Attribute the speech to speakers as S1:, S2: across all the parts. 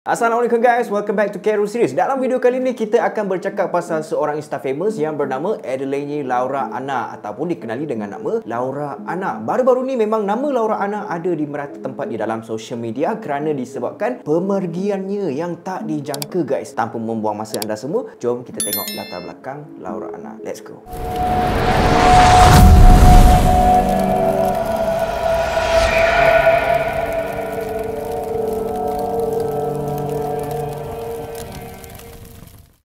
S1: Assalamualaikum guys, welcome back to Carol Series. Dalam video kali ini kita akan bercakap pasal seorang Insta famous yang bernama Adeline Laura Anna ataupun dikenali dengan nama Laura Anna. Baru-baru ni memang nama Laura Anna ada di merata tempat di dalam social media kerana disebabkan pemergiannya yang tak dijangka guys. Tanpa membuang masa anda semua, jom kita tengok latar belakang Laura Anna. Let's go.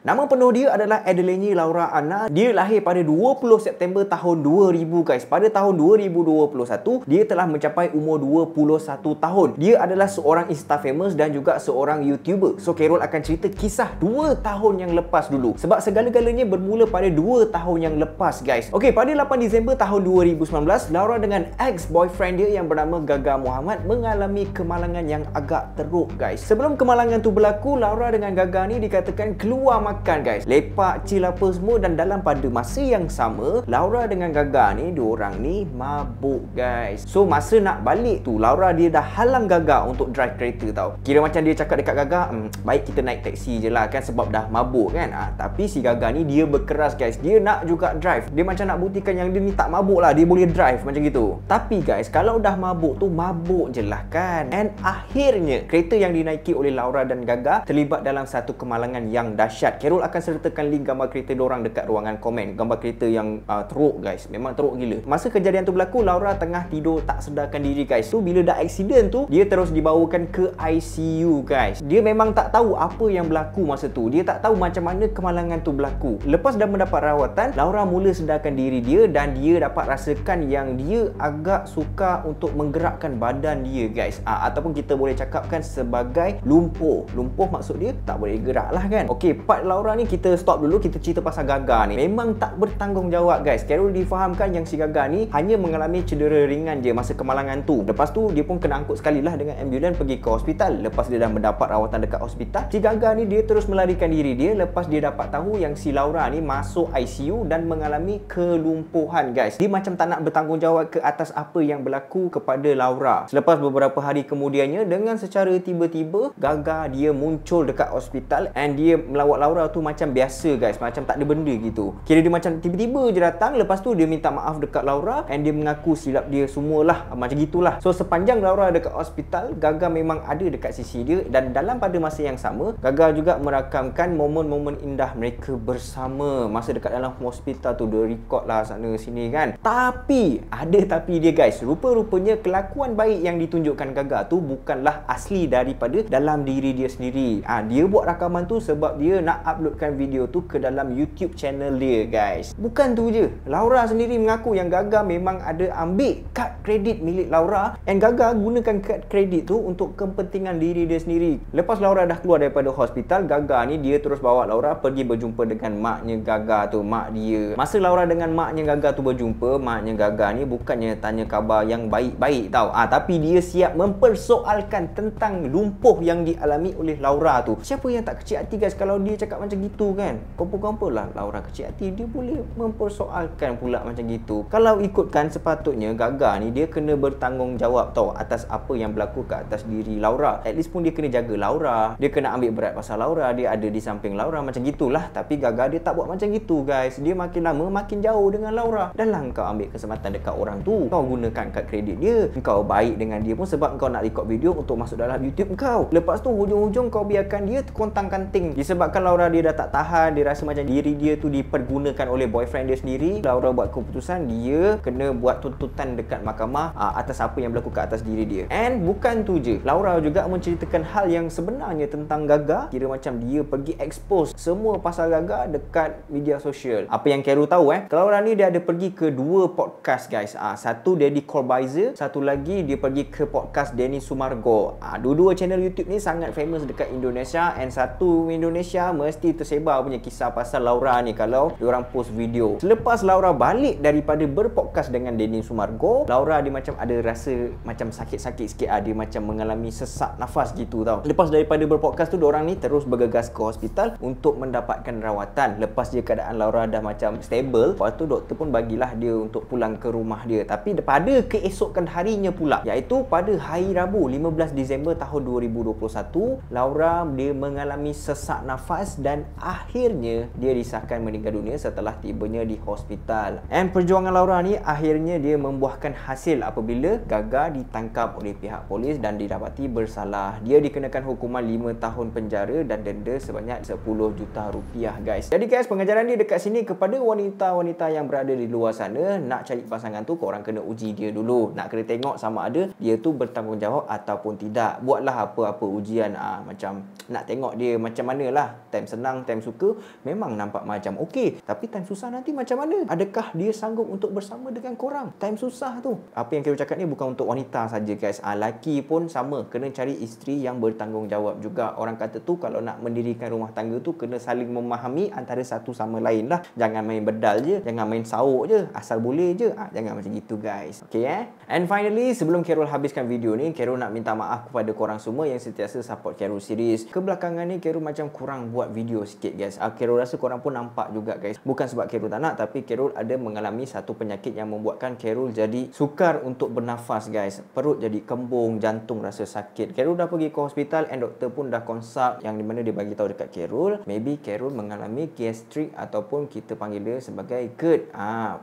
S1: Nama penuh dia adalah Adeline Laura Anna. Dia lahir pada 20 September tahun 2000 guys. Pada tahun 2021, dia telah mencapai umur 21 tahun. Dia adalah seorang Insta famous dan juga seorang YouTuber. So, Carol akan cerita kisah 2 tahun yang lepas dulu. Sebab segala-galanya bermula pada 2 tahun yang lepas guys. Okey, pada 8 Disember tahun 2019, Laura dengan ex-boyfriend dia yang bernama Gaga Muhammad mengalami kemalangan yang agak teruk guys. Sebelum kemalangan tu berlaku, Laura dengan Gaga ni dikatakan keluar makan guys, lepak, chill apa semua, dan dalam pada masa yang sama Laura dengan Gaga ni, diorang ni mabuk guys. So masa nak balik tu, Laura dia dah halang Gaga untuk drive kereta tau. Kira macam dia cakap dekat Gaga, baik kita naik taksi je lah kan, sebab dah mabuk kan. Tapi si Gaga ni dia berkeras guys, dia nak juga drive. Dia macam nak buktikan yang dia ni tak mabuk lah, dia boleh drive macam gitu. Tapi guys, kalau dah mabuk tu mabuk je lah kan. And akhirnya kereta yang dinaiki oleh Laura dan Gaga terlibat dalam satu kemalangan yang dahsyat. Carol akan sertakan link gambar kereta diorang dekat ruangan komen. Gambar kereta yang teruk guys, memang teruk gila. Masa kejadian tu berlaku, Laura tengah tidur tak sedarkan diri guys. Tu bila dah accident tu, dia terus dibawakan ke ICU guys. Dia memang tak tahu apa yang berlaku masa tu. Dia tak tahu macam mana kemalangan tu berlaku. Lepas dah mendapat rawatan, Laura mula sedarkan diri dia dan dia dapat rasakan yang dia agak sukar untuk menggerakkan badan dia guys. Ataupun kita boleh cakapkan sebagai lumpuh. Lumpuh maksud dia tak boleh gerak lah kan. Okey, part Laura ni kita stop dulu, kita cerita pasal Gaga ni. Memang tak bertanggungjawab guys. Carol difahamkan yang si Gaga ni hanya mengalami cedera ringan je masa kemalangan tu. Lepas tu dia pun kena angkut sekali lah dengan ambulans pergi ke hospital. Lepas dia dah mendapat rawatan dekat hospital, si Gaga ni dia terus melarikan diri dia lepas dia dapat tahu yang si Laura ni masuk ICU dan mengalami kelumpuhan guys. Dia macam tak nak bertanggungjawab ke atas apa yang berlaku kepada Laura. Selepas beberapa hari kemudiannya, dengan secara tiba-tiba Gaga dia muncul dekat hospital and dia melawat Laura tu macam biasa guys, macam tak ada benda gitu. Kira dia macam tiba-tiba je datang, lepas tu dia minta maaf dekat Laura and dia mengaku silap dia semualah, macam gitulah. So sepanjang Laura dekat hospital, Gaga memang ada dekat sisi dia, dan dalam pada masa yang sama Gaga juga merakamkan momen-momen indah mereka bersama masa dekat dalam hospital tu. Dia record lah sana sini kan. Tapi ada tapi dia guys, rupa-rupanya kelakuan baik yang ditunjukkan Gaga tu bukanlah asli daripada dalam diri dia sendiri. Dia buat rakaman tu sebab dia nak uploadkan video tu ke dalam YouTube channel dia guys. Bukan tu je, Laura sendiri mengaku yang Gaga memang ada ambil kad kredit milik Laura, and Gaga gunakan kad kredit tu untuk kepentingan diri dia sendiri. Lepas Laura dah keluar daripada hospital, Gaga ni dia terus bawa Laura pergi berjumpa dengan maknya Gaga tu, mak dia. Masa Laura dengan maknya Gaga tu berjumpa, maknya Gaga ni bukannya tanya khabar yang baik-baik tau, tapi dia siap mempersoalkan tentang lumpuh yang dialami oleh Laura tu. Siapa yang tak kecil hati guys kalau dia cakap macam gitu kan. Kompo-kompo lah Laura kecil hati, dia boleh mempersoalkan pula macam gitu. Kalau ikutkan, sepatutnya Gaga ni dia kena bertanggungjawab tau atas apa yang berlaku ke atas diri Laura. At least pun dia kena jaga Laura, dia kena ambil berat pasal Laura, dia ada di samping Laura macam gitulah. Tapi Gaga dia tak buat macam gitu guys. Dia makin lama makin jauh dengan Laura. Dan lah kau ambil kesempatan dekat orang tu, kau gunakan kad kredit dia, kau baik dengan dia pun sebab kau nak record video untuk masuk dalam YouTube kau. Lepas tu hujung-hujung kau biarkan dia terkontang-kanting disebabkan Laura dia dah tak tahan, dia rasa macam diri dia tu dipergunakan oleh boyfriend dia sendiri. Laura buat keputusan dia kena buat tuntutan dekat mahkamah atas apa yang berlaku ke atas diri dia. And bukan tu je, Laura juga menceritakan hal yang sebenarnya tentang Gaga. Kira macam dia pergi expose semua pasal Gaga dekat media sosial. Apa yang Carol tahu Laura ni dia ada pergi ke 2 podcast guys. Satu Deddy Corbuzier, satu lagi dia pergi ke podcast Denny Sumargo. Dua-dua channel YouTube ni sangat famous dekat Indonesia, and satu Indonesia mesti tersebar punya kisah pasal Laura ni kalau diorang post video. Selepas Laura balik daripada berpodcast dengan Denny Sumargo, Laura dia macam ada rasa macam sakit-sakit sikit. Dia macam mengalami sesak nafas gitu tau. Lepas daripada berpodcast tu, diorang ni terus bergegas ke hospital untuk mendapatkan rawatan. Lepas je keadaan Laura dah macam stable, lepas tu doktor pun bagilah dia untuk pulang ke rumah dia. Tapi pada keesokan harinya pula, iaitu pada hari Rabu 15 Disember tahun 2021, Laura dia mengalami sesak nafas dan akhirnya dia disahkan meninggal dunia setelah tibanya di hospital. And perjuangan Laura ni akhirnya dia membuahkan hasil apabila gagal ditangkap oleh pihak polis dan didapati bersalah. Dia dikenakan hukuman 5 tahun penjara dan denda sebanyak 10 juta rupiah, guys. Jadi guys, pengajaran dia dekat sini kepada wanita-wanita yang berada di luar sana, nak cari pasangan tu korang kena uji dia dulu. Nak kena tengok sama ada dia tu bertanggungjawab ataupun tidak. Buatlah apa-apa ujian, macam nak tengok dia macam mana lah. Time senang, time suka memang nampak macam okey, tapi time susah nanti macam mana? Adakah dia sanggup untuk bersama dengan korang time susah tu? Apa yang Carol cakap ni bukan untuk wanita saja, guys. Lelaki pun sama, kena cari isteri yang bertanggungjawab juga. Orang kata tu kalau nak mendirikan rumah tangga tu kena saling memahami antara satu sama lain lah. Jangan main bedal je, jangan main sauk je, asal boleh je. Jangan macam gitu, guys. Okay, And finally, sebelum Carol habiskan video ni, Carol nak minta maaf kepada korang semua yang sentiasa support Carol series. Kebelakangan ni Carol macam kurang buat video sikit, guys. Carol rasa korang pun nampak juga, guys. Bukan sebab Carol tak nak, tapi Carol ada mengalami satu penyakit yang membuatkan Carol jadi sukar untuk bernafas, guys. Perut jadi kembung, jantung rasa sakit. Carol dah pergi ke hospital and doktor pun dah consult, yang di mana dia bagi tahu dekat Carol, maybe Carol mengalami gastrik ataupun kita panggil dia sebagai GERD,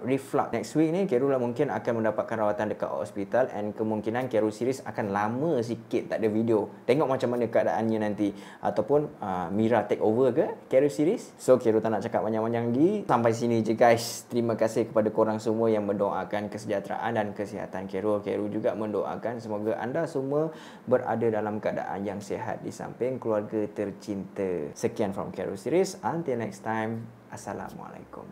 S1: reflux. Next week ni Carol mungkin akan mendapatkan rawatan dekat hospital and kemungkinan Carol series akan lama sikit tak ada video. Tengok macam mana keadaannya nanti, ataupun Mira take over ke Carol series. So Carol tak nak cakap panjang-panjang lagi. Sampai sini je, guys. Terima kasih kepada korang semua yang mendoakan kesejahteraan dan kesihatan Carol. Carol juga mendoakan semoga anda semua berada dalam keadaan yang sihat di samping keluarga tercinta. Sekian from Carol series. Until next time. Assalamualaikum.